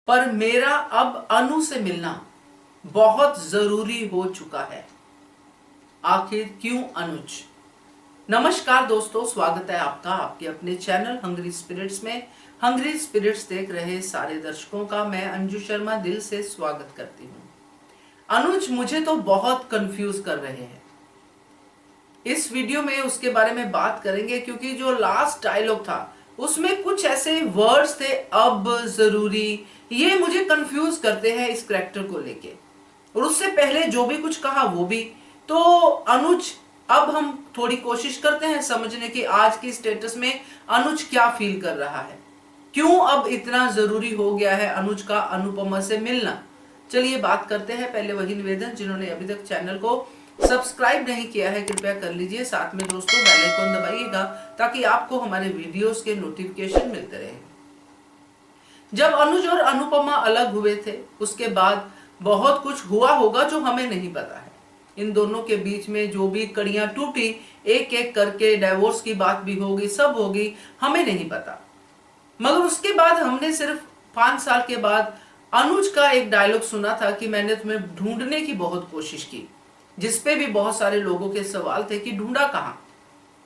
पर मेरा अब अनु से मिलना बहुत जरूरी हो चुका है। आखिर क्यों अनुज? नमस्कार दोस्तों, स्वागत है आपका आपके अपने चैनल हंग्री स्पिरिट्स में। हंग्री स्पिरिट्स देख रहे सारे दर्शकों का मैं अंजू शर्मा दिल से स्वागत करती हूँ। अनुज मुझे तो बहुत कंफ्यूज कर रहे हैं। इस वीडियो में उसके बारे में बात करेंगे क्योंकि जो लास्ट डायलॉग था उसमें कुछ ऐसे वर्ड्स थे, अब जरूरी, ये मुझे कंफ्यूज करते हैं इस करेक्टर को लेके। और उससे पहले जो भी कुछ कहा वो भी। तो अनुज, अब हम थोड़ी कोशिश करते हैं समझने की आज की स्टेटस में अनुज क्या फील कर रहा है, क्यों अब इतना जरूरी हो गया है अनुज का अनुपमा से मिलना। चलिए बात करते हैं। पहले वही निवेदन, जिन्होंने अभी तक चैनल को सब्सक्राइब नहीं किया है कृपया कर लीजिए, साथ में दोस्तों बेल आइकन दबाइएगा ताकि आपको हमारे वीडियोस के नोटिफिकेशन मिलते रहे। जब अनुज और अनुपमा अलग हुए थे उसके बाद बहुत कुछ हुआ होगा जो हमें नहीं पता है। इन दोनों के बीच में जो भी कड़ियां टूटी, एक एक करके डाइवोर्स की बात भी होगी, सब होगी, हमें नहीं पता। मगर उसके बाद हमने सिर्फ 5 साल के बाद अनुज का एक डायलॉग सुना था कि मैंने तुम्हें ढूंढने की बहुत कोशिश की, जिसपे भी बहुत सारे लोगों के सवाल थे कि ढूंढा कहां।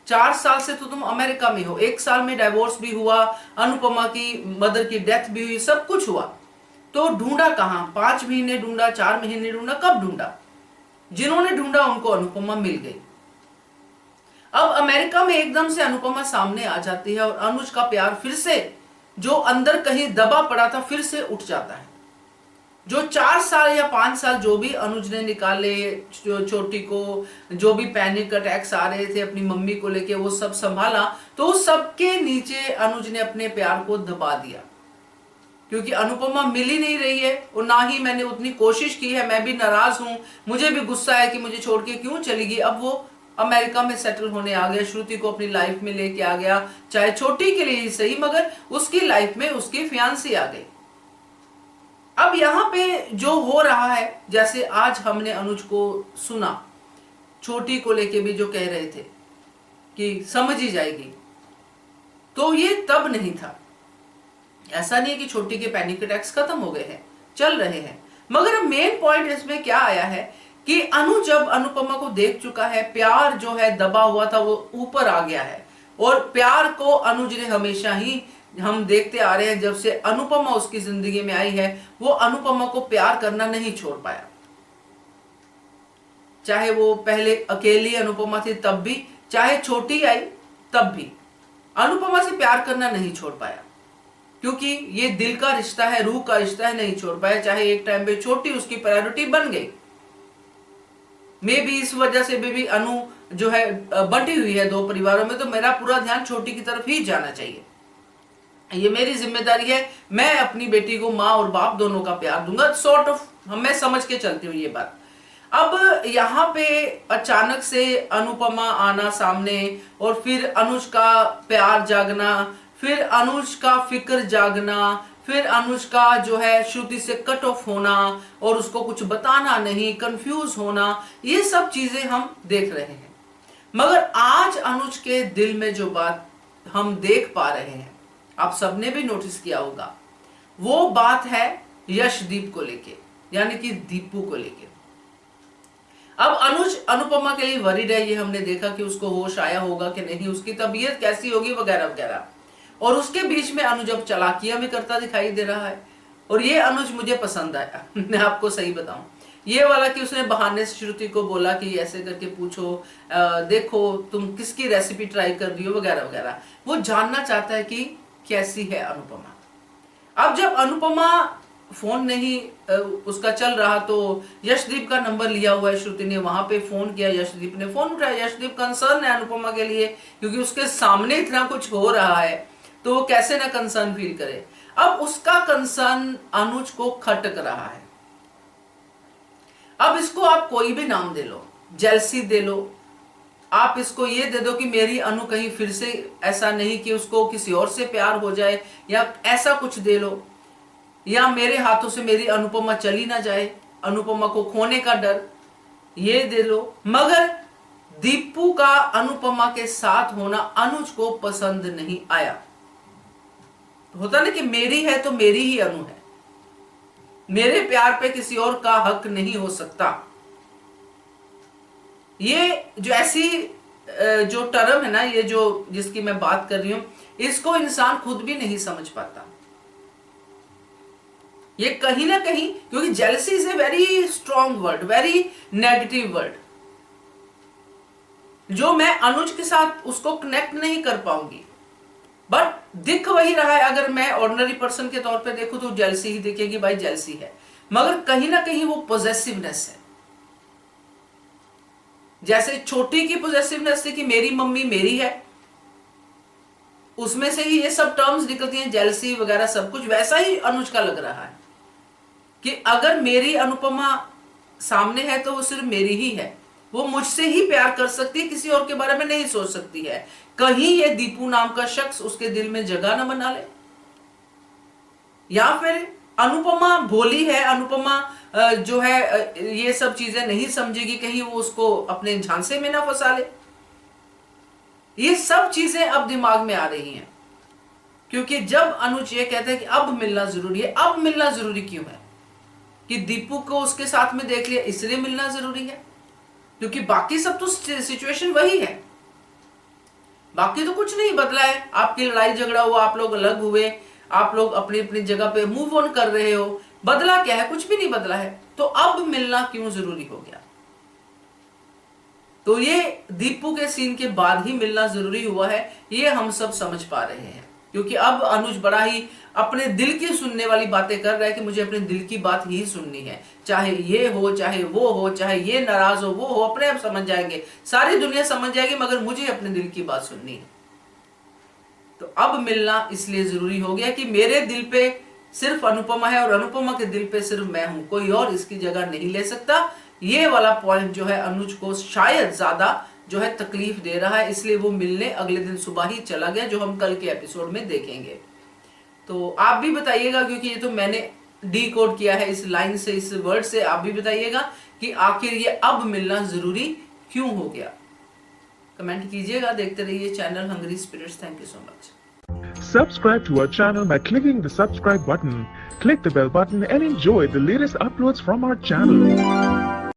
4 साल से तो तुम अमेरिका में हो, 1 साल में डाइवोर्स भी हुआ, अनुपमा की मदर की डेथ भी हुई, सब कुछ हुआ, तो ढूंढा कहां? 5 महीने ढूंढा, 4 महीने ढूंढा, कब ढूंढा? जिन्होंने ढूंढा उनको अनुपमा मिल गई। अब अमेरिका में एकदम से अनुपमा सामने आ जाती है और अनुज का प्यार फिर से, जो अंदर कहीं दबा पड़ा था, फिर से उठ जाता है। जो 4 साल या 5 साल जो भी अनुज ने निकाले, छोटी को जो भी पैनिक अटैक्स आ रहे थे अपनी मम्मी को लेके, वो सब संभाला, तो उस सबके नीचे अनुज ने अपने प्यार को दबा दिया क्योंकि अनुपमा मिल ही नहीं रही है और ना ही मैंने उतनी कोशिश की है। मैं भी नाराज हूं, मुझे भी गुस्सा है कि मुझे छोड़ के क्यों चली गई। अब वो अमेरिका में सेटल होने आ गया, श्रुति को अपनी लाइफ में लेके आ गया, चाहे छोटी के लिए ही सही, मगर उसकी लाइफ में उसकी फियांसी आ गई। अब यहां पे जो हो रहा है, जैसे आज हमने अनुज को सुना, छोटी को लेके भी जो कह रहे थे कि समझ ही जाएगी, तो ये तब नहीं था। ऐसा नहीं है कि छोटी के पैनिक अटैक्स खत्म हो गए हैं, चल रहे हैं। मगर मेन पॉइंट इसमें क्या आया है कि अनु जब अनुपमा को देख चुका है, प्यार जो है दबा हुआ था वो ऊपर आ गया है। और प्यार को अनुज ने हमेशा ही, हम देखते आ रहे हैं जब से अनुपमा उसकी जिंदगी में आई है, वो अनुपमा को प्यार करना नहीं छोड़ पाया। चाहे वो पहले अकेली अनुपमा थी तब भी, चाहे छोटी आई तब भी अनुपमा से प्यार करना नहीं छोड़ पाया, क्योंकि ये दिल का रिश्ता है, रूह का रिश्ता है, नहीं छोड़ पाया। चाहे एक टाइम पे छोटी उसकी प्रायोरिटी बन गई, मे भी इस वजह से भी अनु जो है बंटी हुई है 2 परिवारों में, तो मेरा पूरा ध्यान छोटी की तरफ ही जाना चाहिए, ये मेरी जिम्मेदारी है। मैं अपनी बेटी को माँ और बाप दोनों का प्यार दूंगा, सॉर्ट ऑफ मैं समझ के चलती हूँ ये बात। अब यहाँ पे अचानक से अनुपमा आना सामने, और फिर अनुज का प्यार जागना, फिर अनुज का फिक्र जागना, फिर अनुज का जो है श्रुति से कट ऑफ होना और उसको कुछ बताना नहीं, कंफ्यूज होना, ये सब चीजें हम देख रहे हैं। मगर आज अनुज के दिल में जो बात हम देख पा रहे हैं, आप सबने भी नोटिस किया होगा, वो बात है यशदीप को लेके, यानी कि दीपू को लेके। अब अनुज अनुपमा के लिए वरीड है, ये हमने देखा कि उसको होश आया होगा कि नहीं, उसकी तबीयत कैसी होगी वगैरह वगैरह। और उसके बीच में अनुज अब चालाकियां भी करता दिखाई दे रहा है, और ये अनुज मुझे पसंद आया मैं आपको सही बताऊं, ये वाला कि उसने बहाने से श्रुति को बोला कि ऐसे करके पूछो, देखो तुम किसकी रेसिपी ट्राई कर रही हो वगैरह वगैरह। वो जानना चाहता है कि कैसी है अनुपमा। अब जब अनुपमा फोन नहीं उसका चल रहा, तो यशदीप का नंबर लिया हुआ है श्रुति ने, वहां पे फोन किया, यशदीप ने फोन उठाया। यशदीप कंसर्न है अनुपमा के लिए, क्योंकि उसके सामने इतना कुछ हो रहा है, तो वो कैसे ना कंसर्न फील करे। अब उसका कंसर्न अनुज को खटक रहा है। अब इसको आप कोई भी नाम दे लो, जेलसी दे लो, आप इसको ये दे दो कि मेरी अनु कहीं फिर से ऐसा नहीं कि उसको किसी और से प्यार हो जाए, या ऐसा कुछ दे लो, या मेरे हाथों से मेरी अनुपमा चली ना जाए, अनुपमा को खोने का डर, ये दे लो। मगर दीपू का अनुपमा के साथ होना अनुज को पसंद नहीं आया। होता ना कि मेरी है तो मेरी ही अनु है, मेरे प्यार पे किसी और का हक नहीं हो सकता। ये जो ऐसी जो टर्म है ना, ये जो जिसकी मैं बात कर रही हूं, इसको इंसान खुद भी नहीं समझ पाता। ये कहीं ना कहीं, क्योंकि jealousy is a very strong word, very negative word, जो मैं अनुज के साथ उसको कनेक्ट नहीं कर पाऊंगी। बट दिख वही रहा है, अगर मैं ऑर्डिनरी पर्सन के तौर पे देखूं तो जेलसी ही दिखेगी, भाई जेलसी है, मगर कहीं ना कहीं वो पॉजेसिवनेस है। जैसे छोटी की पॉजेसिवनेस थी कि मेरी मम्मी मेरी है, उसमें से ही ये सब टर्म्स निकलती हैं, जेलसी वगैरह सब कुछ, वैसा ही अनुज का लग रहा है कि अगर मेरी अनुपमा सामने है तो वो सिर्फ मेरी ही है, वो मुझसे ही प्यार कर सकती है, किसी और के बारे में नहीं सोच सकती है। कहीं ये दीपू नाम का शख्स उसके दिल में जगह न बना ले, या फिर अनुपमा भोली है, अनुपमा जो है ये सब चीजें नहीं समझेगी, कहीं वो उसको अपने झांसे में ना फंसा ले। ये सब चीजें अब दिमाग में आ रही हैं, क्योंकि जब अनुज ये कहता है कि अब मिलना जरूरी है, अब मिलना जरूरी क्यों है? कि दीपू को उसके साथ में देख लिया इसलिए मिलना जरूरी है? क्योंकि बाकी सब तो सिचुएशन वही है, बाकी तो कुछ नहीं बदला है। आपकी लड़ाई झगड़ा हुआ, आप लोग अलग हुए, आप लोग अपनी अपनी जगह पे मूव ऑन कर रहे हो, बदला क्या है? कुछ भी नहीं बदला है, तो अब मिलना क्यों जरूरी हो गया? तो ये दीपू के सीन के बाद ही मिलना जरूरी हुआ है, ये हम सब समझ पा रहे हैं। क्योंकि अब अनुज बड़ा ही अपने दिल की सुनने वाली बातें कर रहा है कि मुझे अपने दिल की बात ही सुननी है, चाहे ये हो, चाहे वो हो, चाहे ये नाराज हो, वो हो, अपने आप समझ जाएंगे, सारी दुनिया समझ जाएगी, मगर मुझे अपने दिल की बात सुननी है। तो अब मिलना इसलिए जरूरी हो गया कि मेरे दिल पे सिर्फ अनुपमा है और अनुपमा के दिल पे सिर्फ मैं हूं, कोई और इसकी जगह नहीं ले सकता। ये वाला पॉइंट जो है अनुज को शायद ज्यादा जो है तकलीफ दे रहा है, इसलिए वो मिलने अगले दिन सुबह ही चला गया, जो हम कल के एपिसोड में देखेंगे। तो आप भी बताइएगा, क्योंकि ये तो मैंने डी कोड किया है इस लाइन से, इस वर्ड से, आप भी बताइएगा कि आखिर ये अब मिलना जरूरी क्यों हो गया। कमेंट कीजिएगा, देखते रहिए channel Hungry Spirits. Thank you so much. Subscribe to our channel by clicking the subscribe button. Click the bell button and enjoy the latest uploads from our channel.